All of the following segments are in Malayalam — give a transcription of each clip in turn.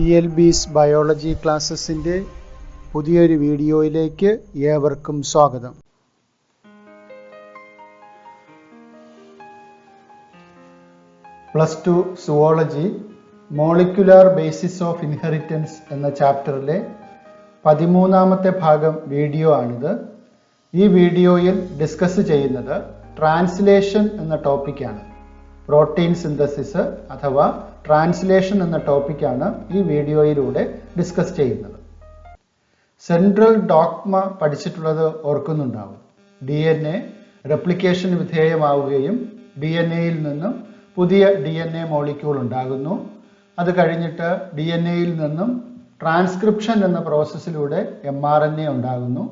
TLB's ബയോളജി ക്ലാസ്സസിൻ്റെ പുതിയൊരു വീഡിയോയിലേക്ക് ഏവർക്കും സ്വാഗതം. +2 zoology molecular basis of inheritance എന്ന ചാപ്റ്ററിലെ 13ാമത്തെ ഭാഗം വീഡിയോ ആണിത്. ഈ വീഡിയോയിൽ ഡിസ്കസ് ചെയ്യുന്നത് ട്രാൻസ്ലേഷൻ എന്ന ടോപ്പിക്കാണ്. പ്രോട്ടീൻ സിന്തസിസ് അഥവാ ട്രാൻസ്ലേഷൻ എന്ന ടോപ്പിക്കാണ് ഈ വീഡിയോയിലൂടെ ഡിസ്കസ് ചെയ്യുന്നത്. സെൻട്രൽ ഡോഗ്മ പഠിച്ചിട്ടുള്ളത് ഓർക്കുന്നുണ്ടാവും. DNA റെപ്ലിക്കേഷന് വിധേയമാവുകയും DNA-യിൽ നിന്നും പുതിയ DNA മോളിക്യൂൾ ഉണ്ടാകുന്നു. അത് കഴിഞ്ഞിട്ട് DNA-യിൽ നിന്നും ട്രാൻസ്ക്രിപ്ഷൻ എന്ന പ്രോസസ്സിലൂടെ mRNA ഉണ്ടാകുന്നു.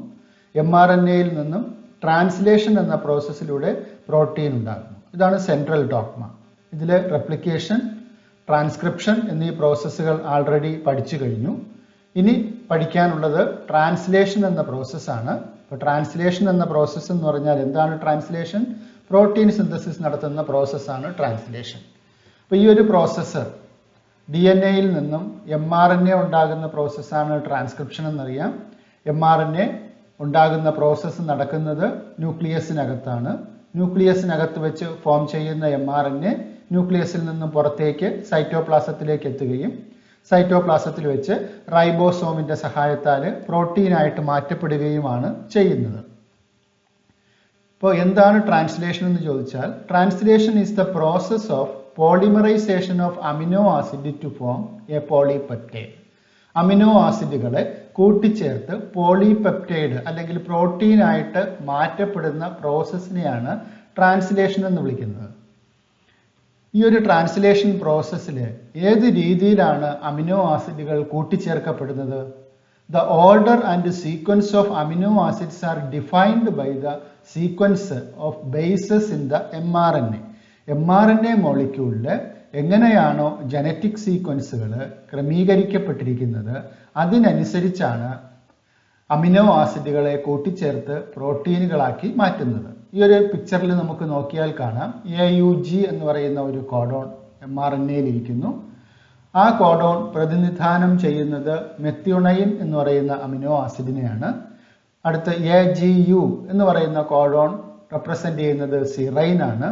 mRNA-യിൽ നിന്നും ട്രാൻസ്ലേഷൻ എന്ന പ്രോസസ്സിലൂടെ പ്രോട്ടീൻ ഉണ്ടാകുന്നു. ഇതാണ് സെൻട്രൽ ഡോഗ്മ. ഇതിൽ റെപ്ലിക്കേഷൻ, ട്രാൻസ്ക്രിപ്ഷൻ എന്നീ പ്രോസസ്സുകൾ ആൾറെഡി പഠിച്ചു കഴിഞ്ഞു. ഇനി പഠിക്കാനുള്ളത് ട്രാൻസ്ലേഷൻ എന്ന പ്രോസസ്സാണ്. അപ്പോൾ ട്രാൻസ്ലേഷൻ എന്ന പ്രോസസ്സ് എന്ന് പറഞ്ഞാൽ എന്താണ് ട്രാൻസ്ലേഷൻ? പ്രോട്ടീൻ സിന്തസിസ് നടത്തുന്ന പ്രോസസ്സാണ് ട്രാൻസ്ലേഷൻ. അപ്പോൾ ഈ ഒരു പ്രോസസ്സ് DNA-യിൽ നിന്നും mRNA ഉണ്ടാകുന്ന പ്രോസസ്സാണ് ട്രാൻസ്ക്രിപ്ഷൻ എന്നറിയാം. mRNA ഉണ്ടാകുന്ന പ്രോസസ്സ് നടക്കുന്നത് ന്യൂക്ലിയസിനകത്താണ്. ന്യൂക്ലിയസിനകത്ത് വെച്ച് ഫോം ചെയ്യുന്ന mRNA ന്യൂക്ലിയസിൽ നിന്നും പുറത്തേക്ക് സൈറ്റോപ്ലാസത്തിലേക്ക് എത്തുകയും സൈറ്റോപ്ലാസത്തിൽ വെച്ച് റൈബോസോമിന്റെ സഹായത്താൽ പ്രോട്ടീനായിട്ട് മാറ്റപ്പെടുകയുമാണ് ചെയ്യുന്നത്. ഇപ്പോൾ എന്താണ് ട്രാൻസ്ലേഷൻ എന്ന് ചോദിച്ചാൽ, translation is the process of polymerization of amino acid to form a polypeptide. Amino ആസിഡുകളെ കൂട്ടിച്ചേർത്ത് പോളിപെപ്റ്റൈഡ് അല്ലെങ്കിൽ പ്രോട്ടീനായിട്ട് മാറ്റപ്പെടുന്ന പ്രോസസ്സിനെയാണ് ട്രാൻസ്ലേഷൻ എന്ന് വിളിക്കുന്നത്. ഈ ഒരു ട്രാൻസ്ലേഷൻ പ്രോസസ്സിൽ ഏത് രീതിയിലാണ് അമിനോ ആസിഡുകൾ കൂട്ടിച്ചേർക്കപ്പെടുന്നത്? The order and sequence of amino acids are defined by the sequence of bases in the mRNA. mRNA മോളിക്യൂളിൽ എങ്ങനെയാണോ ജനറ്റിക് സീക്വൻസുകൾ ക്രമീകരിക്കപ്പെട്ടിരിക്കുന്നത് അതിനനുസരിച്ചാണ് അമിനോ ആസിഡുകളെ കൂട്ടിച്ചേർത്ത് പ്രോട്ടീനുകളാക്കി മാറ്റുന്നത്. ഈ ഒരു പിക്ചറിൽ നമുക്ക് നോക്കിയാൽ കാണാം, AUG എന്ന് പറയുന്ന ഒരു കോഡോൺ mRNA-യിൽ ഇരിക്കുന്നു. ആ കോഡോൺ പ്രതിനിധാനം ചെയ്യുന്നത് മെത്യോണൈൻ എന്ന് പറയുന്ന അമിനോ ആസിഡിനെയാണ്. അടുത്ത AGU എന്ന് പറയുന്ന കോഡോൺ റെപ്രസെന്റ് ചെയ്യുന്നത് സിറൈൻ ആണ്.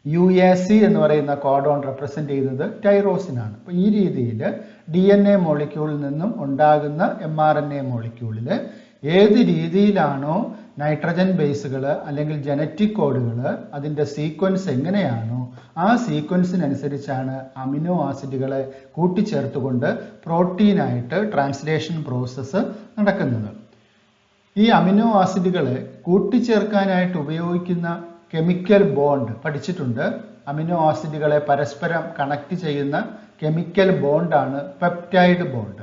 UAC എന്ന് പറയുന്ന കോഡോൺ റെപ്രസെന്റ് ചെയ്യുന്നത് ടൈറോസിനാണ്. അപ്പോൾ ഈ രീതിയിൽ DNA മോളിക്യൂളിൽ നിന്നും ഉണ്ടാകുന്ന mRNA മോളിക്യൂളിൽ ഏത് രീതിയിലാണോ നൈട്രജൻ ബേസുകൾ അല്ലെങ്കിൽ ജനറ്റിക് കോഡുകൾ അതിൻ്റെ സീക്വൻസ് എങ്ങനെയാണോ ആ സീക്വൻസിനനുസരിച്ചാണ് അമിനോ ആസിഡുകളെ കൂട്ടിച്ചേർത്തുകൊണ്ട് പ്രോട്ടീനായിട്ട് ട്രാൻസ്ലേഷൻ പ്രോസസ്സ് നടക്കുന്നത്. ഈ അമിനോ ആസിഡുകളെ കൂട്ടിച്ചേർക്കാനായിട്ട് ഉപയോഗിക്കുന്ന കെമിക്കൽ ബോണ്ട് പഠിച്ചിട്ടുണ്ട്. അമിനോ ആസിഡുകളെ പരസ്പരം കണക്ട് ചെയ്യുന്ന കെമിക്കൽ ബോണ്ടാണ് peptide bond.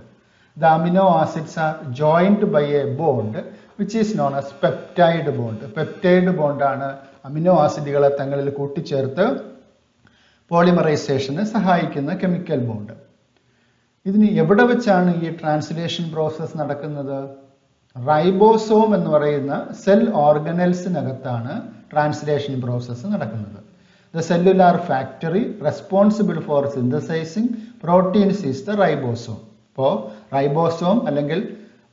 The amino acids are joined by a bond which is known as peptide bond. Peptide ബോണ്ടാണ് അമിനോ ആസിഡുകളെ തങ്ങളിൽ കൂട്ടിച്ചേർത്ത് പോളിമറൈസേഷന് സഹായിക്കുന്ന കെമിക്കൽ ബോണ്ട്. ഇതിന് എവിടെ വെച്ചാണ് ഈ ട്രാൻസ്ലേഷൻ പ്രോസസ്സ് നടക്കുന്നത്? റൈബോസോം എന്ന് പറയുന്ന സെൽ ഓർഗനൽസിനകത്താണ് ട്രാൻസ്ലേഷൻ പ്രോസസ്സ് നടക്കുന്നത്. The cellular factory responsible for synthesising proteins is the ribosome. അപ്പോൾ റൈബോസോം അല്ലെങ്കിൽ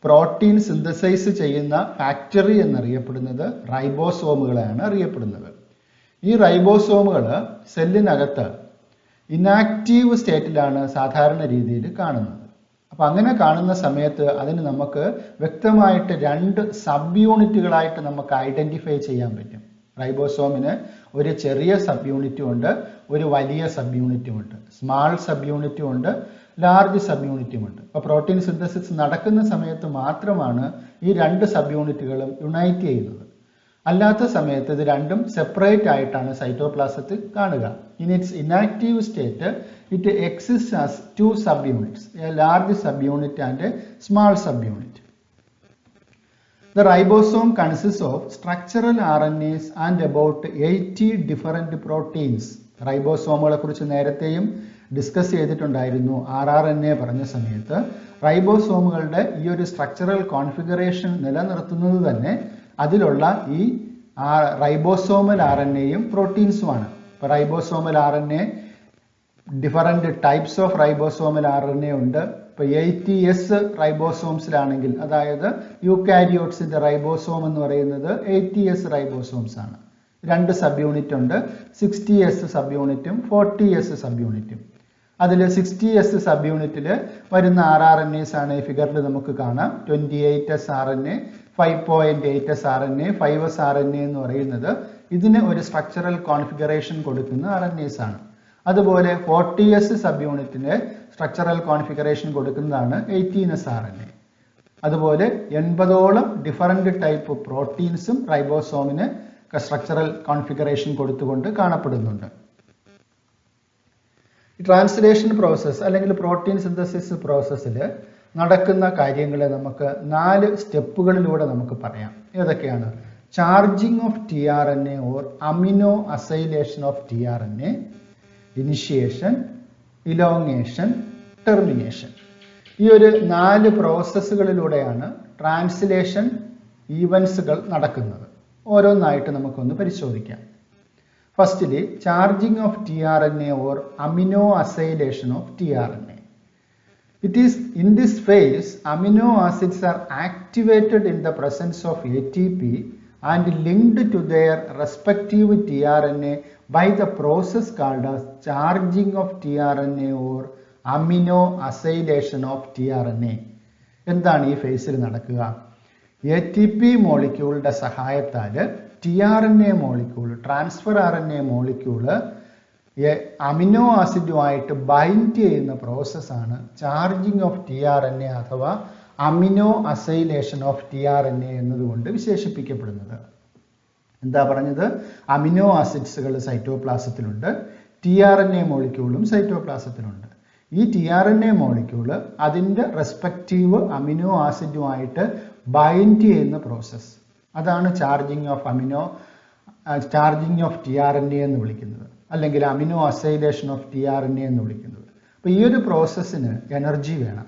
പ്രോട്ടീൻ സിന്തസൈസ് ചെയ്യുന്ന ഫാക്ടറി എന്നറിയപ്പെടുന്നത് റൈബോസോമുകളെയാണ് അറിയപ്പെടുന്നത്. ഈ റൈബോസോമുകൾ സെല്ലിനകത്ത് ഇനാക്റ്റീവ് സ്റ്റേറ്റിലാണ് സാധാരണ രീതിയിൽ കാണുന്നത്. അപ്പം അങ്ങനെ കാണുന്ന സമയത്ത് അതിന് നമുക്ക് വ്യക്തമായിട്ട് 2 സബ് യൂണിറ്റുകളായിട്ട് നമുക്ക് ഐഡന്റിഫൈ ചെയ്യാൻ പറ്റും. റൈബോസോമിന് ഒരു ചെറിയ സബ് യൂണിറ്റും ഉണ്ട്, ഒരു വലിയ സബ് യൂണിറ്റും ഉണ്ട്. സ്മാൾ സബ് യൂണിറ്റും ഉണ്ട്, ലാർജ് സബ് യൂണിറ്റും ഉണ്ട്. അപ്പോൾ പ്രോട്ടീൻ സിന്തസിസ് നടക്കുന്ന സമയത്ത് മാത്രമാണ് ഈ 2 സബ് യൂണിറ്റുകളും യുണൈറ്റ് ചെയ്യുന്നത്. അല്ലാത്ത സമയത്ത് ഇത് രണ്ടും സെപ്പറേറ്റ് ആയിട്ടാണ് സൈറ്റോപ്ലാസത്തിൽ കാണുക. In its inactive state it exist as 2 sub units, A large sub unit and A small sub unit. The ribosome consists of structural RNAs and about 80 different proteins. റൈബോസോമുകളെ കുറിച്ച് നേരത്തെയും ഡിസ്കസ് ചെയ്തിട്ടുണ്ടായിരുന്നു. RNA പറഞ്ഞ സമയത്ത് റൈബോസോമുകളുടെ ഈ ഒരു സ്ട്രക്ചറൽ കോൺഫിഗറേഷൻ നിലനിർത്തുന്നത് തന്നെ അതിലുള്ള ഈ റൈബോസോമൽ RNAയും പ്രോട്ടീൻസുമാണ്. ഇപ്പോൾ ribosomal RNA different types of ribosomal RNA ഉണ്ട്. ഇപ്പോൾ 80S റൈബോസോംസിലാണെങ്കിൽ, അതായത് യൂക്കാരിയോട്സിന്റെ റൈബോസോം എന്ന് പറയുന്നത് 80S റൈബോസോംസ് ആണ്. 2 സബ് യൂണിറ്റ് ഉണ്ട്, 60S സബ് യൂണിറ്റും 40S സബ് യൂണിറ്റും. അതിൽ 60S സബ് യൂണിറ്റിൽ വരുന്ന RNAs ആണ് ഈ ഫിഗറിൽ നമുക്ക് കാണാം. 28S RNA, 5.8S RNA, 5S RNA എന്ന് പറയുന്നത് ഇതിന് ഒരു സ്ട്രക്ചറൽ കോൺഫിഗറേഷൻ കൊടുക്കുന്ന RNAs ആണ്. അതുപോലെ 40S സബ് യൂണിറ്റിന് സ്ട്രക്ചറൽ കോൺഫിഗറേഷൻ കൊടുക്കുന്നതാണ് 18S RNA. അതുപോലെ 80ഓളം ഡിഫറൻറ്റ് ടൈപ്പ് പ്രോട്ടീൻസും റൈബോസോമിന് സ്ട്രക്ചറൽ കോൺഫിഗറേഷൻ കൊടുത്തുകൊണ്ട് കാണപ്പെടുന്നുണ്ട്. ട്രാൻസ്ലേഷൻ പ്രോസസ്സ് അല്ലെങ്കിൽ പ്രോട്ടീൻ സിന്തസിസ് പ്രോസസ്സിൽ നടക്കുന്ന കാര്യങ്ങളെ നമുക്ക് 4 സ്റ്റെപ്പുകളിലൂടെ നമുക്ക് പറയാം. ഏതൊക്കെയാണ്? Charging of tRNA or amino acylation of tRNA, initiation, elongation, termination. ഈ ഒരു 4 പ്രോസസ്സുകളിലൂടെയാണ് ട്രാൻസ്ലേഷൻ ഈവൻസുകൾ നടക്കുന്നത്. ഓരോന്നായിട്ട് നമുക്കൊന്ന് പരിശോധിക്കാം. Firstly charging of tRNA or amino acylation of tRNA. It is in this phase amino acids are activated in the presence of ATP and linked to their respective tRNA by the process called as charging of tRNA or amino acylation of tRNA. എന്താണ് ഈ ഫേസിൽ നടക്കുക? ATP മോളിക്യൂളുടെ സഹായത്താൽ tRNA മോളിക്യൂൾ, ട്രാൻസ്ഫർ RNA മോളിക്യൂള് അമിനോ ആസിഡുമായിട്ട് ബൈൻഡ് ചെയ്യുന്ന പ്രോസസ്സാണ് ചാർജിങ് ഓഫ് tRNA അഥവാ അമിനോ അസൈലേഷൻ ഓഫ് tRNA എന്നതുകൊണ്ട് വിശേഷിപ്പിക്കപ്പെടുന്നത്. എന്താ പറഞ്ഞത്? അമിനോ ആസിഡ്സുകൾ സൈറ്റോപ്ലാസത്തിലുണ്ട്, tRNA മോളിക്യൂളും സൈറ്റോപ്ലാസത്തിലുണ്ട്. ഈ tRNA മോളിക്യൂള് അതിൻ്റെ റെസ്പെക്റ്റീവ് അമിനോ ആസിഡുമായിട്ട് ബൈൻഡ് ചെയ്യുന്ന പ്രോസസ്സ്, അതാണ് ചാർജിങ് ഓഫ് tRNA എന്ന് വിളിക്കുന്നത്, അല്ലെങ്കിൽ അമിനോ അസൈലേഷൻ ഓഫ് tRNA എന്ന് വിളിക്കുന്നത്. അപ്പോൾ ഈ ഒരു പ്രോസസ്സിന് എനർജി വേണം.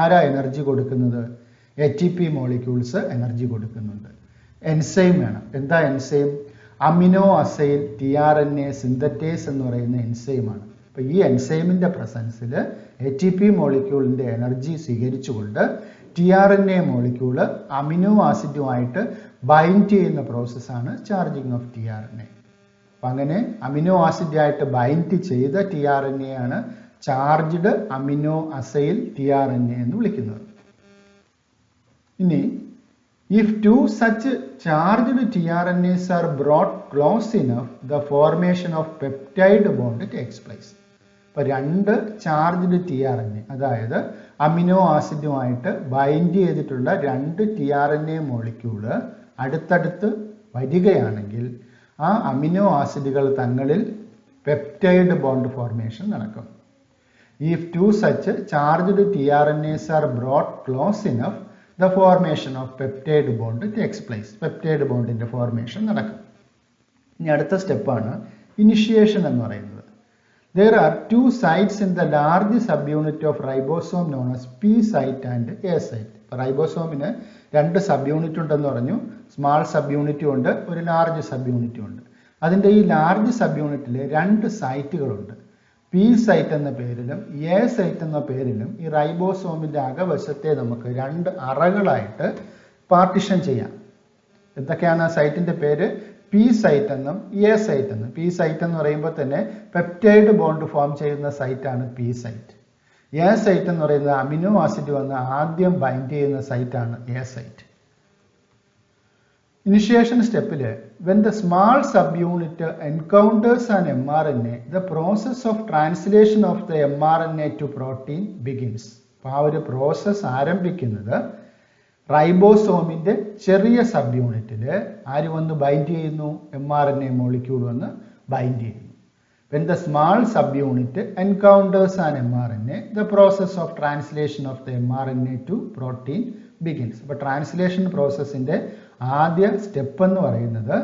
ആരാ എനർജി കൊടുക്കുന്നത്? ATP മോളിക്യൂൾസ് എനർജി കൊടുക്കുന്നുണ്ട്. എൻസൈം വേണം. എന്താ enzyme? Amino acyl tRNA synthetase എന്ന് പറയുന്ന എൻസൈമാണ്. അപ്പോൾ ഈ എൻസൈമിൻ്റെ പ്രസൻസിൽ ATP മോളിക്യൂളിൻ്റെ എനർജി സ്വീകരിച്ചുകൊണ്ട് tRNA മോളിക്യൂള് അമിനോ ആസിഡുമായിട്ട് ബൈൻഡ് ചെയ്യുന്ന പ്രോസസ്സാണ് ചാർജിങ് ഓഫ് tRNA. അപ്പം അങ്ങനെ അമിനോ ആസിഡായിട്ട് ബൈൻഡ് ചെയ്ത tRNA ആണ് ചാർജ്ഡ് അമിനോ അസൈൽ tRNA എന്ന് വിളിക്കുന്നത്. ഇനി if two such charged tRNAs are brought close enough, the formation of peptide bond takes place. ഇപ്പോൾ 2 ചാർജ്ഡ് tRNA, അതായത് അമിനോ ആസിഡുമായിട്ട് ബൈൻഡ് ചെയ്തിട്ടുള്ള 2 tRNA മോളിക്യൂള് അടുത്തടുത്ത് വരികയാണെങ്കിൽ ആ അമിനോ ആസിഡുകൾ തങ്ങളിൽ പെപ്റ്റൈഡ് ബോണ്ട് ഫോർമേഷൻ നടക്കും. If two such charged tRNAs are brought close enough, the formation of peptide bond takes place. Peptide ബോണ്ടിന്റെ ഫോർമേഷൻ നടക്കും. ഇനി അടുത്ത സ്റ്റെപ്പാണ് ഇനിഷ്യേഷൻ എന്ന് പറയുന്നത്. There are 2 sites in the large subunit of ribosome known as P site and A site. റൈബോസോമിന് 2 sub unit ഉണ്ടെന്ന് പറഞ്ഞു. സ്മാൾ സബ് യൂണിറ്റും ഉണ്ട്, ഒരു ലാർജ് സബ് യൂണിറ്റും ഉണ്ട്. അതിൻ്റെ ഈ ലാർജ് സബ് യൂണിറ്റിൽ 2 സൈറ്റുകളുണ്ട്. P സൈറ്റ് എന്ന പേരിലും A സൈറ്റ് എന്ന പേരിലും ഈ റൈബോസോമിൻ്റെ അകവശത്തെ നമുക്ക് 2 അറകളായിട്ട് പാർട്ടിഷൻ ചെയ്യാം. എന്തൊക്കെയാണ് ആ സൈറ്റിൻ്റെ പേര്? P സൈറ്റ് എന്നും A സൈറ്റ് എന്നും. P സൈറ്റ് എന്ന് പറയുമ്പോൾ തന്നെ പെപ്റ്റൈഡ് ബോണ്ട് ഫോം ചെയ്യുന്ന സൈറ്റാണ് P സൈറ്റ്. A സൈറ്റ് എന്ന് പറയുന്നത് അമിനോ ആസിഡ് വന്ന് ആദ്യം ബൈൻഡ് ചെയ്യുന്ന സൈറ്റാണ് A സൈറ്റ്. ഇനിഷ്യേഷൻ സ്റ്റെപ്പിൽ when the small subunit encounters an mRNA, the process of translation of the mRNA to protein begins. അപ്പോൾ ആ ഒരു പ്രോസസ്സ് ആരംഭിക്കുന്നത് റൈബോസോമിൻ്റെ ചെറിയ സബ് യൂണിറ്റിൽ ആര് വന്ന് ബൈൻഡ് ചെയ്യുന്നു? mRNA മോളിക്യൂൾ വന്ന് ബൈൻഡ് ചെയ്യുന്നു. When the small subunit encounters an mRNA, the process of translation of the mRNA to protein begins. അപ്പോൾ ട്രാൻസ്ലേഷൻ പ്രോസസ്സിൻ്റെ ആദ്യ സ്റ്റെപ്പ് എന്ന് പറയുന്നത്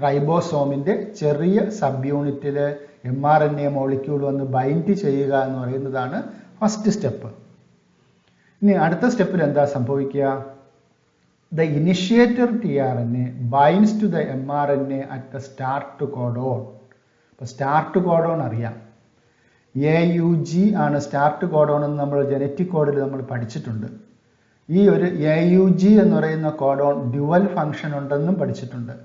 റൈബോസോമിൻ്റെ ചെറിയ സബ് യൂണിറ്റിൽ mRNA മോളിക്യൂൾ വന്ന് ബൈൻഡ് ചെയ്യുക എന്ന് പറയുന്നതാണ് ഫസ്റ്റ് സ്റ്റെപ്പ്. ഇനി അടുത്ത സ്റ്റെപ്പിൽ എന്താ സംഭവിക്കുക? The initiator tRNA binds to the mRNA at the start codon. അപ്പോൾ സ്റ്റാർട്ട് കോഡോൺ അറിയാം. AUG ആണ് സ്റ്റാർട്ട് കോഡോൺ എന്ന് നമ്മൾ ജനറ്റിക് കോഡിൽ നമ്മൾ പഠിച്ചിട്ടുണ്ട്. ഈ ഒരു AUG എന്ന് പറയുന്ന കോഡോൺ ഡ്യുവൽ ഫംഗ്ഷൻ ഉണ്ടെന്നും പഠിച്ചിട്ടുണ്ട്.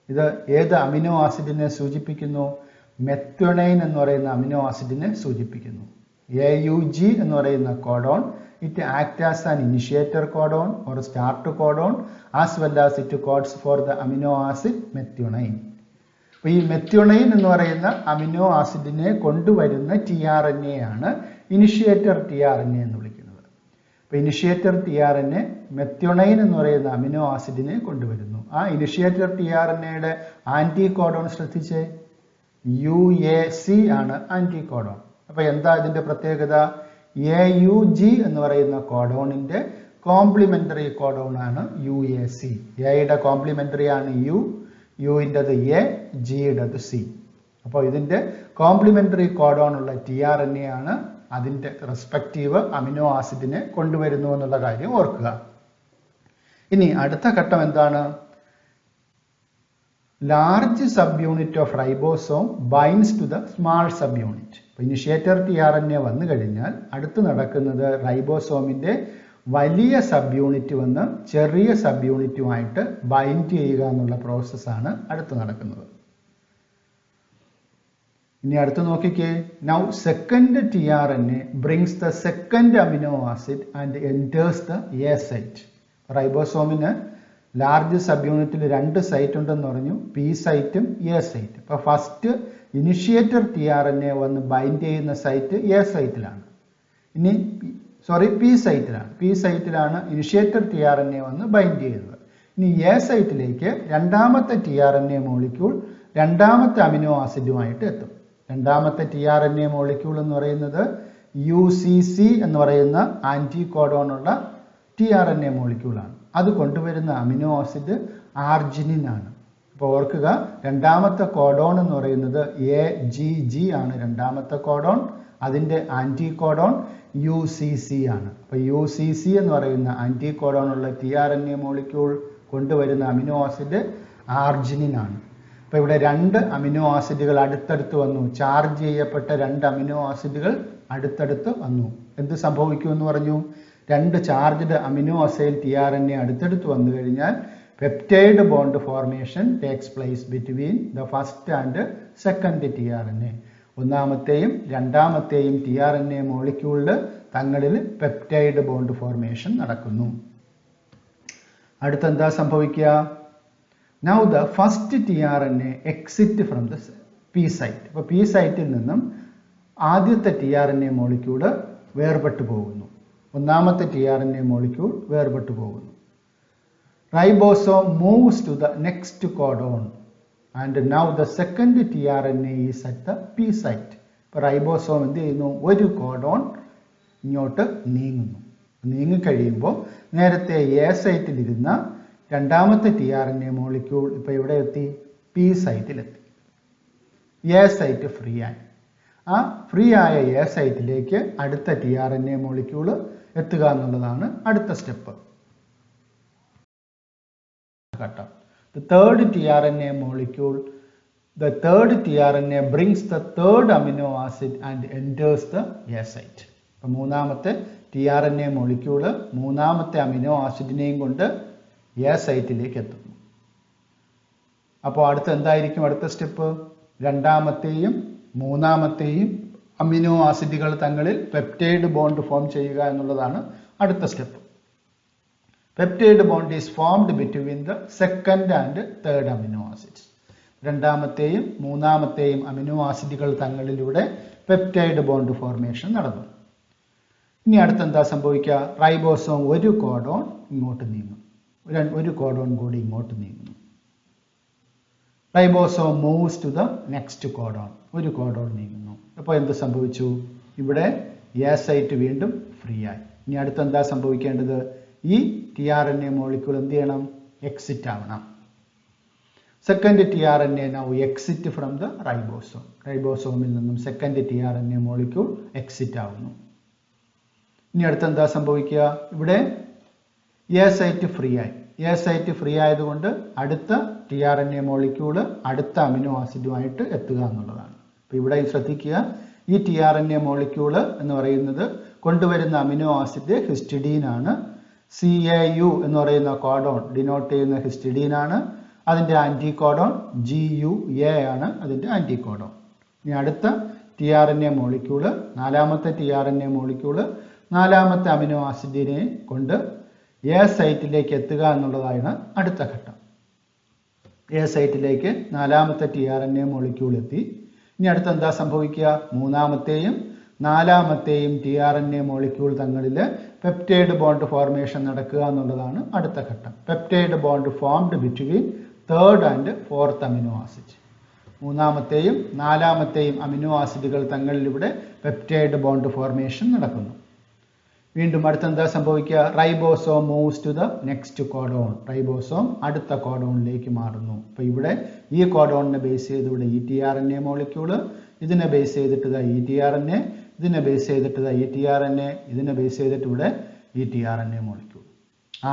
ഇത് ഏത് അമിനോ ആസിഡിനെ സൂചിപ്പിക്കുന്നു? മെത്യോണൈൻ എന്ന് പറയുന്ന അമിനോ ആസിഡിനെ സൂചിപ്പിക്കുന്നു. AUG എന്ന് പറയുന്ന codon it act as an initiator codon or start codon as well as it codes for the amino acid methionine. അപ്പോൾ ഈ മെത്യോണൈൻ എന്ന് പറയുന്ന അമിനോ ആസിഡിനെ കൊണ്ടുവരുന്ന tRNA ആണ് ഇനിഷ്യേറ്റർ tRNA എന്ന് വിളിക്കുന്നത്. അപ്പോൾ ഇനിഷ്യേറ്റർ tRNA മെത്യോണൈൻ എന്ന് പറയുന്ന അമിനോ ആസിഡിനെ കൊണ്ടുവരുന്നു. ആ ഇനിഷ്യേറ്റർ tRNAയുടെ ആന്റി കോഡോൺ ശ്രദ്ധിച്ചേ, UAC ആണ് ആന്റി കോഡോൺ. അപ്പോൾ എന്താ ഇതിന്റെ പ്രത്യേകത? AUG എന്ന് പറയുന്ന കോഡോണിന്റെ കോംപ്ലിമെന്ററി കോഡോൺ ആണ് UAC. എയുടെ കോംപ്ലിമെന്ററി ആണ് യുവിൻ്റെത് A, ജിയുടേത് C. അപ്പോൾ ഇതിന്റെ കോംപ്ലിമെന്ററി കോഡോൺ ഉള്ള tRNA ആണ് അതിന്റെ റെസ്പെക്റ്റീവ് അമിനോ ആസിഡിനെ കൊണ്ടുവരുന്നു എന്നുള്ള കാര്യം ഓർക്കുക. ഇനി അടുത്ത ഘട്ടം എന്താണ്? Large subunit of ribosome binds to the small subunit. Initiator tRNA വന്നു കഴിഞ്ഞാൽ അടുത്ത് നടക്കുന്നത് റൈബോസോമിന്റെ വലിയ സബ് യൂണിറ്റ് വന്ന് ചെറിയ സബ് യൂണിറ്റുമായിട്ട് ബൈൻഡ് ചെയ്യുക എന്നുള്ള പ്രോസസ്സാണ് അടുത്ത് നടക്കുന്നത്. ഇനി അടുത്ത് നോക്കിക്കേ. Now second tRNA brings the second amino acid and enters the A site. റൈബോസോമിന് ലാർജ് സബ് യൂണിറ്റിൽ 2 സൈറ്റ് ഉണ്ടെന്ന് പറഞ്ഞു, P സൈറ്റും A സൈറ്റ്. അപ്പോൾ ഫസ്റ്റ് ഇനിഷ്യേറ്റർ tRNA വന്ന് ബൈൻഡ് ചെയ്യുന്ന സൈറ്റ് A സൈറ്റിലാണ്. P സൈറ്റിലാണ്. P സൈറ്റിലാണ് ഇനിഷ്യേറ്റർ tRNA വന്ന് ബൈൻഡ് ചെയ്യുന്നത്. ഇനി A സൈറ്റിലേക്ക് രണ്ടാമത്തെ tRNA മോളിക്യൂൾ രണ്ടാമത്തെ അമിനോ ആസിഡുമായിട്ട് എത്തും. രണ്ടാമത്തെ tRNA മോളിക്യൂൾ എന്ന് പറയുന്നത് UCC എന്ന് പറയുന്ന ആന്റി കോഡോൺ ഉള്ള tRNA മോളിക്യൂളാണ്. അത് കൊണ്ടുവരുന്ന അമിനോ ആസിഡ് ആർജിനിൻ ആണ്. അപ്പോൾ ഓർക്കുക, രണ്ടാമത്തെ കോഡോൺ എന്ന് പറയുന്നത് AGG ആണ് രണ്ടാമത്തെ കോഡോൺ. അതിൻ്റെ ആന്റി കോഡോൺ UCC ആണ്. അപ്പോൾ UCC എന്ന് പറയുന്ന ആന്റി കോഡോൺ ഉള്ള tRNA മോളിക്യൂൾ കൊണ്ടുവരുന്ന അമിനോ ആസിഡ് ആർജിനിൻ ആണ്. അപ്പോൾ ഇവിടെ 2 അമിനോ ആസിഡുകൾ അടുത്തടുത്ത് വന്നു. ചാർജ് ചെയ്യപ്പെട്ട 2 അമിനോ ആസിഡുകൾ അടുത്തടുത്ത് വന്നു. എന്ത് സംഭവിക്കുമെന്ന് പറഞ്ഞു? 2 ചാർജ്ഡ് അമിനോ ആസിഡ് tRNA അടുത്തടുത്ത് വന്നു കഴിഞ്ഞാൽ peptide bond formation takes place between the first and second tRNA. ഒന്നാമത്തെയും രണ്ടാമത്തെയും tRNA മോളിക്യൂളിൽ തങ്ങളിൽ പെപ്റ്റൈഡ് ബോണ്ട് ഫോർമേഷൻ നടക്കുന്നു. അടുത്തെന്താ സംഭവിക്കുക? Now the first tRNA exit from the P site. അപ്പോൾ P സൈറ്റിൽ നിന്നും ആദ്യത്തെ tRNA മോളിക്യൂള് വേർപെട്ടു പോകുന്നു. ഒന്നാമത്തെ tRNA മോളിക്യൂൾ വേർപെട്ടു പോകുന്നു. Ribosome moves to the next codon and now the second tRNA is at the P site. ഇപ്പോൾ റൈബോസോം എന്ത് ചെയ്യുന്നു? ഒരു കോഡോൺ ഇങ്ങോട്ട് നീങ്ങുന്നു. നീങ്ങിക്കഴിയുമ്പോൾ നേരത്തെ A സൈറ്റിലിരുന്ന രണ്ടാമത്തെ tRNA മോളിക്യൂൾ ഇപ്പോൾ ഇവിടെ എത്തി? P സൈറ്റിലെത്തി. A സൈറ്റ് ഫ്രീ ആയി. ആ ഫ്രീ ആയ A സൈറ്റിലേക്ക് അടുത്ത tRNA മോളിക്യൂൾ എത്തുക എന്നുള്ളതാണ് അടുത്ത step. The third tRNA molecule, the third tRNA brings the third amino acid and enters the A site. അപ്പോൾ മൂന്നാമത്തെ tRNA മോളിക്യൂള് മൂന്നാമത്തെ അമിനോ ആസിഡിനെയും കൊണ്ട് A സൈറ്റിലേക്ക് എത്തുന്നു. അപ്പോൾ അടുത്ത് എന്തായിരിക്കും അടുത്ത സ്റ്റെപ്പ്? രണ്ടാമത്തെയും മൂന്നാമത്തെയും അമിനോ ആസിഡുകൾ തങ്ങളിൽ പെപ്റ്റൈഡ് ബോണ്ട് ഫോം ചെയ്യുക എന്നുള്ളതാണ് അടുത്ത step. Peptide bond is formed between the second and third amino acids. രണ്ടാമത്തെയും മൂന്നാമത്തെയും അമിനോ ആസിഡുകൾ തങ്ങളിലൂടെ പെപ്റ്റൈഡ് ബോണ്ട് ഫോർമേഷൻ നടന്നു. ഇനി അടുത്തെന്താ സംഭവിക്കുക? റൈബോസോം ഒരു കോഡോൺ ഇങ്ങോട്ട് നീങ്ങും. ഒരു കോഡോൺ കൂടി ഇങ്ങോട്ട് നീങ്ങുന്നു. Ribosome moves to the next codon. ഒരു കോഡോൺ നീങ്ങുന്നു. അപ്പോൾ എന്ത് സംഭവിച്ചു? ഇവിടെ A സൈറ്റ് വീണ്ടും ഫ്രീ ആയി. ഇനി അടുത്തെന്താ സംഭവിക്കേണ്ടത്? ഈ tRNA മോളിക്യൂൾ എന്ത് ചെയ്യണം? എക്സിറ്റ് ആവണം. Second tRNA now exit from the ribosome. റൈബോസോമിൽ നിന്നും സെക്കൻഡ് tRNA മോളിക്യൂൾ എക്സിറ്റ് ആവുന്നു. ഇനി അടുത്തെന്താ സംഭവിക്കുക? ഇവിടെ A സൈറ്റ് ഫ്രീ ആയി. A സൈറ്റ് ഫ്രീ ആയതുകൊണ്ട് അടുത്ത tRNA മോളിക്യൂള് അടുത്ത അമിനോ ആസിഡുമായിട്ട് എത്തുക എന്നുള്ളതാണ്. അപ്പോൾ ഇവിടെ ശ്രദ്ധിക്കുക, ഈ tRNA മോളിക്യൂള് എന്ന് പറയുന്നത് കൊണ്ടുവരുന്ന അമിനോ ആസിഡ് ഹിസ്റ്റഡീൻ ആണ്. CAU എന്ന് പറയുന്ന കോഡോൺ ഡിനോട്ട് ചെയ്യുന്ന ഹിസ്റ്റഡീൻ ആണ്. അതിൻ്റെ ആൻറ്റി കോഡോൺ GUA ആണ് അതിൻ്റെ ആൻറ്റി കോഡോൺ. ഇനി അടുത്ത tRNA മോളിക്യൂള്, നാലാമത്തെ tRNA മോളിക്യൂള് നാലാമത്തെ അമിനോ ആസിഡിനെ കൊണ്ട് A സൈറ്റിലേക്ക് എത്തുക എന്നുള്ളതാണ് അടുത്ത ഘട്ടം. A സൈറ്റിലേക്ക് നാലാമത്തെ tRNA മോളിക്യൂൾ എത്തി. ഇനി അടുത്ത് എന്താ സംഭവിക്കുക? മൂന്നാമത്തെയും നാലാമത്തെയും tRNA മോളിക്യൂൾ തങ്ങളിൽ പെപ്റ്റൈഡ് ബോണ്ട് ഫോർമേഷൻ നടക്കുക എന്നുള്ളതാണ് അടുത്ത ഘട്ടം. Peptide bond formed between third and fourth amino acid. മൂന്നാമത്തെയും നാലാമത്തെയും അമിനോ ആസിഡുകൾ തങ്ങളിൽ ഇവിടെ പെപ്റ്റൈഡ് ബോണ്ട് ഫോർമേഷൻ നടക്കുന്നു. വീണ്ടും അടുത്തെന്താ സംഭവിക്കുക? Ribosome moves to the next codon. Ribosome അടുത്ത കോഡോണിലേക്ക് മാറുന്നു. അപ്പോൾ ഇവിടെ ഈ കോഡോണിനെ ബേസ് ചെയ്ത് ഇവിടെ ഈ tRNA മോളിക്യൂള്, ഇതിനെ ബേസ് ചെയ്തിട്ട് ഈ tRNA, ഇതിനെ ബേസ് ചെയ്തിട്ട് ഈ tRNA, ഇതിനെ ബേസ് ചെയ്തിട്ട് ഇവിടെ ഈ tRNA മോളിക്യൂൾ.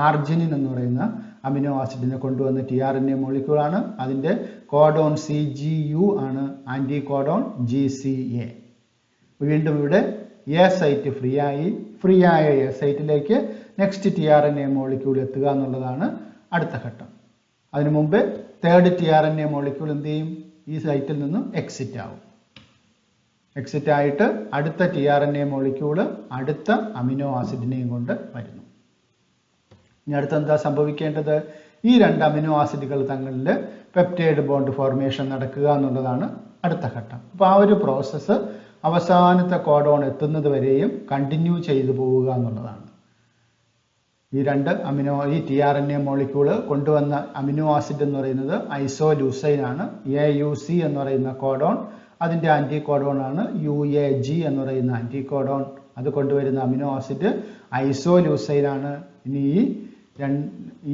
ആർജിനിൻ എന്ന് പറയുന്ന അമിനോ ആസിഡിനെ കൊണ്ടുവന്ന tRNA മോളിക്യൂളാണ്. അതിൻ്റെ കോഡോൺ CGU ആണ്, ആൻറ്റി കോഡോൺ GCA. വീണ്ടും ഇവിടെ A സൈറ്റ് ഫ്രീ ആയ A സൈറ്റിലേക്ക് നെക്സ്റ്റ് tRNA മോളിക്യൂൾ എത്തുക എന്നുള്ളതാണ് അടുത്ത ഘട്ടം. അതിനു മുമ്പ് തേർഡ് tRNA മോളിക്യൂൾ എന്ത് ചെയ്യും? ഈ സൈറ്റിൽ നിന്നും എക്സിറ്റ് ആവും. എക്സിറ്റ് ആയിട്ട് അടുത്ത tRNA മോളിക്യൂള് അടുത്ത അമിനോ ആസിഡിനെയും കൊണ്ട് വരുന്നു. ഇനി അടുത്ത് എന്താ സംഭവിക്കേണ്ടത്? ഈ രണ്ട് അമിനോ ആസിഡുകൾ തങ്ങളിൽ പെപ്റ്റൈഡ് ബോണ്ട് ഫോർമേഷൻ നടക്കുക എന്നുള്ളതാണ് അടുത്ത ഘട്ടം. അപ്പോൾ ആ ഒരു പ്രോസസ്സ് അവസാനത്തെ കോഡോൺ എത്തുന്നത് വരെയും കണ്ടിന്യൂ ചെയ്തു പോവുക എന്നുള്ളതാണ്. ഈ tRNA മോളിക്യൂള് കൊണ്ടുവന്ന അമിനോ ആസിഡ് എന്ന് പറയുന്നത് ഐസോലൂസൈൻ ആണ്. AUC എന്ന് പറയുന്ന കോഡോൺ, അതിൻ്റെ ആൻറ്റി കോഡോൺ ആണ് UAG എന്ന് പറയുന്ന ആൻറ്റി കോഡോൺ. അത് കൊണ്ടുവരുന്ന അമിനോ ആസിഡ് ഐസോലൂസൈൻ ആണ്. ഇനി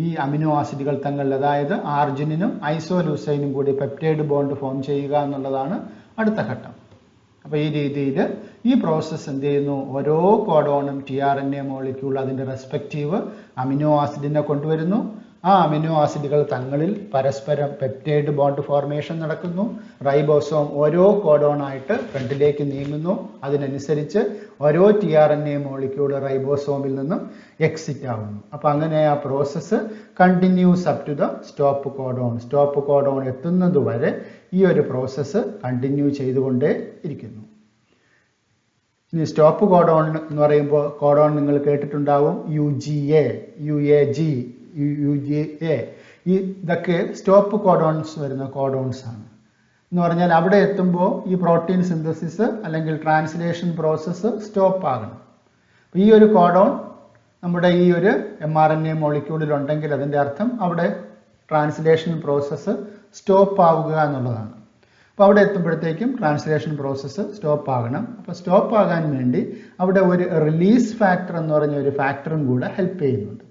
ഈ അമിനോ ആസിഡുകൾ തങ്ങളിൽ, അതായത് ആർജിനിനും ഐസോലൂസൈനും കൂടി പെപ്റ്റൈഡ് ബോണ്ട് ഫോം ചെയ്യുക എന്നുള്ളതാണ് അടുത്ത ഘട്ടം. അപ്പോൾ ഈ രീതിയിൽ ഈ പ്രോസസ്സ് എന്ത് ചെയ്യുന്നു? ഓരോ കോഡോണും tRNA മോളിക്യൂൾ അതിൻ്റെ റെസ്പെക്റ്റീവ് അമിനോ ആസിഡിനെ കൊണ്ടുവരുന്നു. ആ അമിനോ ആസിഡുകൾ തങ്ങളിൽ പരസ്പരം പെപ്റ്റൈഡ് ബോണ്ട് ഫോർമേഷൻ നടക്കുന്നു. റൈബോസോം ഓരോ കോഡോണായിട്ട് ഫ്രണ്ടിലേക്ക് നീങ്ങുന്നു. അതിനനുസരിച്ച് ഓരോ tRNA മോളിക്യൂൾ റൈബോസോമിൽ നിന്നും എക്സിറ്റ് ആവുന്നു. അപ്പോൾ അങ്ങനെ ആ process continues up to the stop codon. Stop codon എത്തുന്നത് വരെ ഈ ഒരു പ്രോസസ്സ് കണ്ടിന്യൂ ചെയ്തുകൊണ്ടേ ഇരിക്കുന്നു. ഇനി സ്റ്റോപ്പ് കോഡോൺ എന്ന് പറയുമ്പോൾ കോഡോൺ നിങ്ങൾ കേട്ടിട്ടുണ്ടാവും. UGA, UAG, UGA, ഇതൊക്കെ സ്റ്റോപ്പ് കോഡോൺസ് വരുന്ന കോഡോൺസ് ആണ്. എന്ന് പറഞ്ഞാൽ അവിടെ എത്തുമ്പോൾ ഈ പ്രോട്ടീൻ സിന്തസിസ് അല്ലെങ്കിൽ ട്രാൻസ്ലേഷൻ പ്രോസസ്സ് സ്റ്റോപ്പ് ആകണം. ഈ ഒരു കോഡോൺ നമ്മുടെ ഈ ഒരു mRNA മോളിക്യൂളിൽ ഉണ്ടെങ്കിൽ അതിൻ്റെ അർത്ഥം അവിടെ ട്രാൻസ്ലേഷൻ പ്രോസസ്സ് സ്റ്റോപ്പ് ആവുക എന്നുള്ളതാണ്. അപ്പോൾ അവിടെ എത്തുമ്പോഴത്തേക്കും ട്രാൻസ്ലേഷൻ പ്രോസസ്സ് സ്റ്റോപ്പ് ആകണം. അപ്പോൾ സ്റ്റോപ്പ് ആകാൻ വേണ്ടി അവിടെ ഒരു റിലീസ് ഫാക്ടർ എന്ന് പറഞ്ഞ ഒരു ഫാക്ടറും കൂടെ ഹെൽപ്പ് ചെയ്യുന്നുണ്ട്.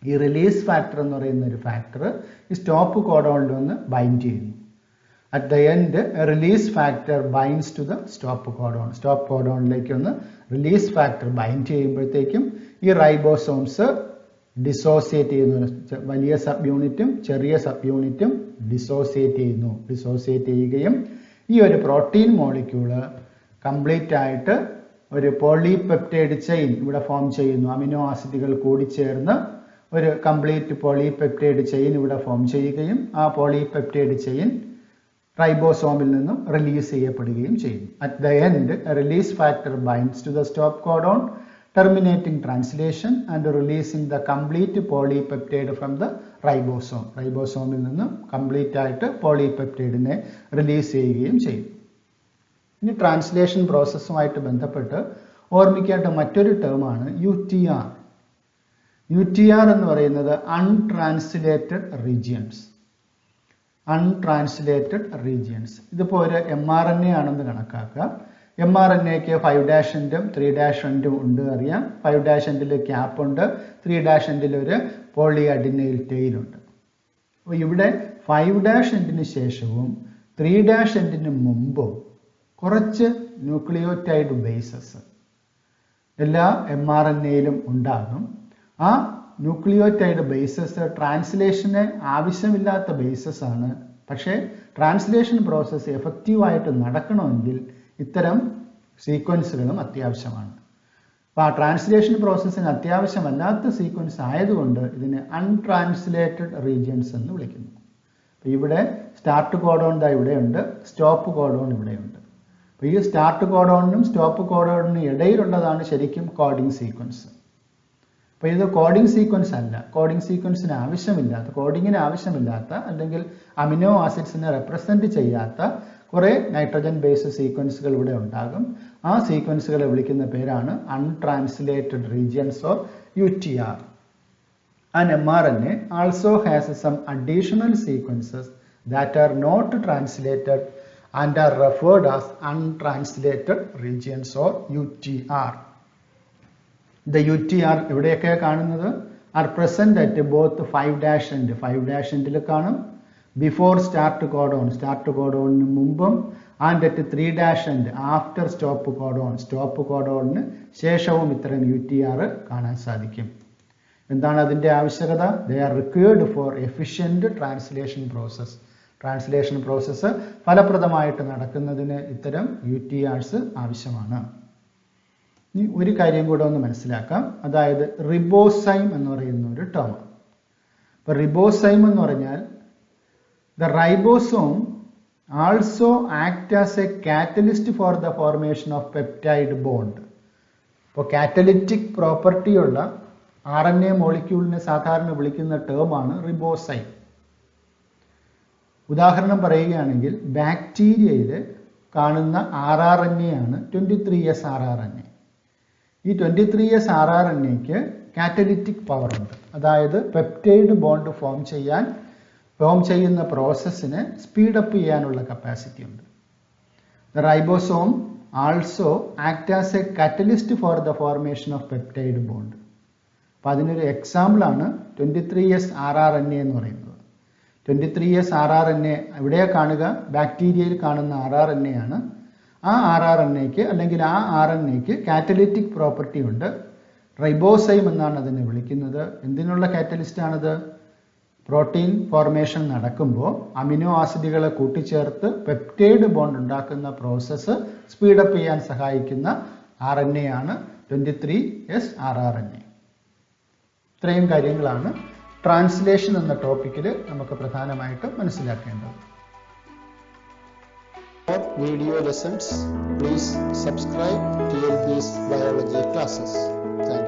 ഈ റിലീസ് ഫാക്ടർ എന്ന് പറയുന്ന ഒരു ഫാക്ടർ ഈ സ്റ്റോപ്പ് കോഡോണിൽ ഒന്ന് ബൈൻഡ് ചെയ്യുന്നു. At the end release factor binds to the stop codon. Stop കോഡോണിലേക്ക് ഒന്ന് റിലീസ് ഫാക്ടർ ബൈൻഡ് ചെയ്യുമ്പോഴത്തേക്കും ഈ റൈബോസോംസ് ഡിസോസിയേറ്റ് ചെയ്യുന്നു. വലിയ സബ് യൂണിറ്റും ചെറിയ സബ് യൂണിറ്റും ഡിസോസിയേറ്റ് ചെയ്യുന്നു. ഡിസോസിയേറ്റ് ചെയ്യുകയും ഈ ഒരു പ്രോട്ടീൻ മോളിക്യൂള് കംപ്ലീറ്റ് ആയിട്ട് ഒരു പോളിപെപ്റ്റൈഡ് ചെയിൻ ഇവിടെ ഫോം ചെയ്യുന്നു. അമിനോ ആസിഡുകൾ കൂടിച്ചേർന്ന് ഒരു കംപ്ലീറ്റ് പോളിപെപ്റ്റൈഡ് ചെയിൻ ഇവിടെ ഫോം ചെയ്യുകയും ആ പോളിപെപ്റ്റൈഡ് ചെയിൻ റൈബോസോമിൽ നിന്നും റിലീസ് ചെയ്യപ്പെടുകയും ചെയ്യുന്നു. At the end release factor binds to the stop codon, terminating translation and releasing the complete polypeptide from the ribosome. റൈബോസോമിൽ നിന്നും കംപ്ലീറ്റ് ആയിട്ട് പോളിപെപ്റ്റൈഡിനെ റിലീസ് ചെയ്യുകയും ചെയ്യും. ഇനി ട്രാൻസ്ലേഷൻ പ്രോസസ്സുമായിട്ട് ബന്ധപ്പെട്ട് ഓർമ്മിക്കേണ്ട മറ്റൊരു ടേമാണ് UTR. UTR എന്ന് പറയുന്നത് അൺട്രാൻസ്ലേറ്റഡ് റീജിയൻസ്. അൺട്രാൻസ്ലേറ്റഡ് റീജിയൻസ് ഇതിപ്പോൾ ഒരു mRNA ആണെന്ന് കണക്കാക്കുക. mRNAക്ക് 5' എൻഡും 3' എൻഡും ഉണ്ട് അറിയാം. 5' എൻഡിൽ ക്യാപ്പ് ഉണ്ട്, 3' എൻഡിൽ ഒരു പോളി അഡിനൈൽ ടെയിൽ ഉണ്ട്. അപ്പോൾ ഇവിടെ 5' എൻഡിന് ശേഷവും 3' എൻഡിന് മുമ്പും കുറച്ച് ന്യൂക്ലിയോടൈഡ് ബേസസ് എല്ലാ mRNAയിലും ഉണ്ടാകും. ആ ന്യൂക്ലിയോടൈഡ് ബേസസ് ട്രാൻസ്ലേഷന് ആവശ്യമില്ലാത്ത ബേസസ് ആണ്. പക്ഷേ ട്രാൻസ്ലേഷൻ പ്രോസസ്സ് എഫക്റ്റീവായിട്ട് നടക്കണമെങ്കിൽ ഇത്തരം സീക്വൻസുകളും അത്യാവശ്യമാണ്. അപ്പോൾ ആ ട്രാൻസ്ലേഷൻ പ്രോസസ്സിന് അത്യാവശ്യമല്ലാത്ത സീക്വൻസ് ആയതുകൊണ്ട് ഇതിനെ അൺട്രാൻസ്ലേറ്റഡ് റീജിയൻസ് എന്ന് വിളിക്കുന്നു. അപ്പോൾ ഇവിടെ സ്റ്റാർട്ട് കോഡോൺ ഇവിടെയുണ്ട്, സ്റ്റോപ്പ് കോഡോൺ ഇവിടെയുണ്ട്. അപ്പോൾ ഈ സ്റ്റാർട്ട് കോഡോണിനും സ്റ്റോപ്പ് കോഡോണിനും ഇടയിലുള്ളതാണ് ശരിക്കും കോഡിംഗ് സീക്വൻസ്. അപ്പോൾ ഇത് കോഡിംഗ് സീക്വൻസ് അല്ല. കോഡിംഗ് സീക്വൻസിന് ആവശ്യമില്ലാത്ത, കോഡിങ്ങിന് ആവശ്യമില്ലാത്ത അല്ലെങ്കിൽ അമിനോ ആസിഡ്സിനെ റെപ്രസെന്റ് ചെയ്യാത്ത കുറേ നൈട്രജൻ ബേസ്ഡ് സീക്വൻസുകൾ ഇവിടെ ഉണ്ടാകും. ആ സീക്വൻസുകളെ വിളിക്കുന്ന പേരാണ് untranslated regions or UTR. An mRNA also has some additional sequences that are not translated and are referred as untranslated regions or UTR. The UTR ഇവിടെയൊക്കെ കാണുന്നത് are present at both 5' end 5' endൽ കാണും, before start codon മുമ്പും, and at 3' end after stop codonന് ശേഷവും ഇത്തരം UTR കാണാൻ സാധിക്കും. എന്താണ് അതിൻ്റെ ആവശ്യകത? They are required for efficient translation process. Translation process ഫലപ്രദമായിട്ട് നടക്കുന്നതിന് ഇത്തരം UTRs ആവശ്യമാണ്. ഇനി ഒരു കാര്യം കൂടെ ഒന്ന് മനസ്സിലാക്കാം, അതായത് റിബോസൈം എന്ന് പറയുന്ന ഒരു ടേം. അപ്പോൾ റിബോസൈം എന്ന് പറഞ്ഞാൽ the ribosome also act as a catalyst for the formation of peptide bond. അപ്പോൾ കാറ്റലിറ്റിക് പ്രോപ്പർട്ടി ഉള്ള RNA മോളിക്യൂളിനെ സാധാരണ വിളിക്കുന്ന ടേമാണ് റിബോസൈം. ഉദാഹരണം പറയുകയാണെങ്കിൽ ബാക്ടീരിയയിൽ കാണുന്ന RRNA ആണ് 23S RRNA. ഈ 23S RRNAക്ക് കാറ്റലിറ്റിക് പവർ ഉണ്ട്. അതായത് പെപ്റ്റൈഡ് ബോണ്ട് ഫോം ചെയ്യുന്ന പ്രോസസ്സിനെ സ്പീഡപ്പ് ചെയ്യാനുള്ള കപ്പാസിറ്റി ഉണ്ട്. The ribosome also act as a catalyst for the formation of peptide bond. അപ്പോൾ അതിനൊരു എക്സാമ്പിളാണ് 23S RRNA എന്ന് പറയുന്നത്. 23S RRNA ഇവിടെ കാണുക, ബാക്ടീരിയയിൽ കാണുന്ന RRNA ആണ്. ആ RRNAക്ക് അല്ലെങ്കിൽ ആ RNAക്ക് കാറ്റലിറ്റിക് പ്രോപ്പർട്ടി ഉണ്ട്. റൈബോസൈം എന്നാണ് അതിനെ വിളിക്കുന്നത്. എന്തിനുള്ള കാറ്റലിസ്റ്റ് ആണത്? പ്രോട്ടീൻ ഫോർമേഷൻ നടക്കുമ്പോൾ അമിനോ ആസിഡുകളെ കൂട്ടിച്ചേർത്ത് പെപ്റ്റൈഡ് ബോണ്ട് ഉണ്ടാക്കുന്ന പ്രോസസ്സ് സ്പീഡപ്പ് ചെയ്യാൻ സഹായിക്കുന്ന RNA ആണ് 23S RRNA. ഇത്രയും കാര്യങ്ങളാണ് ട്രാൻസ്ലേഷൻ എന്ന ടോപ്പിക്കിൽ നമുക്ക് പ്രധാനമായിട്ടും മനസ്സിലാക്കേണ്ടത്. For video lessons, please subscribe to LP's biology classes. Thank you.